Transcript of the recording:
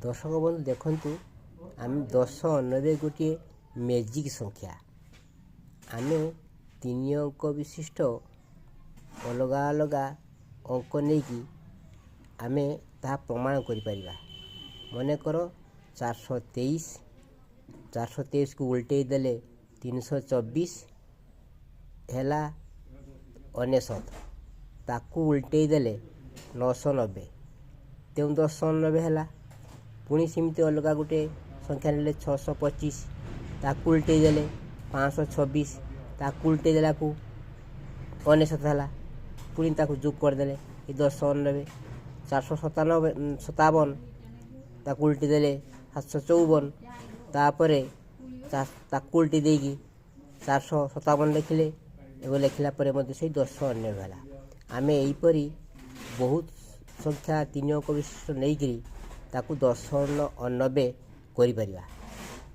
दर्शक बंधु देखु आम 1090 गोटे मैजिक संख्या आम 3 अंक विशिष्ट अलग अलग अंक नहीं कि आम ता प्रमाण कर मनकर 423 को उल्टे देले 324 है 99 ताकू उल्टे देले 990 तेणु 1090 है पुणी सेमती अलग गोटे संख्या ने 625 ताकू उल्टे देले 526 ताकू उल्टे देला को 99 है पुणी ताकू जोग करदे 1090 457 ताकू उल्टे देले 754 तापर ताकू उल्टे देगी 457 लिखिले एवं लिखला से 1090 है आम यहीपरी बहुत संख्या 3 अंक विशिष्ट नहीं ताकू 1090 कर।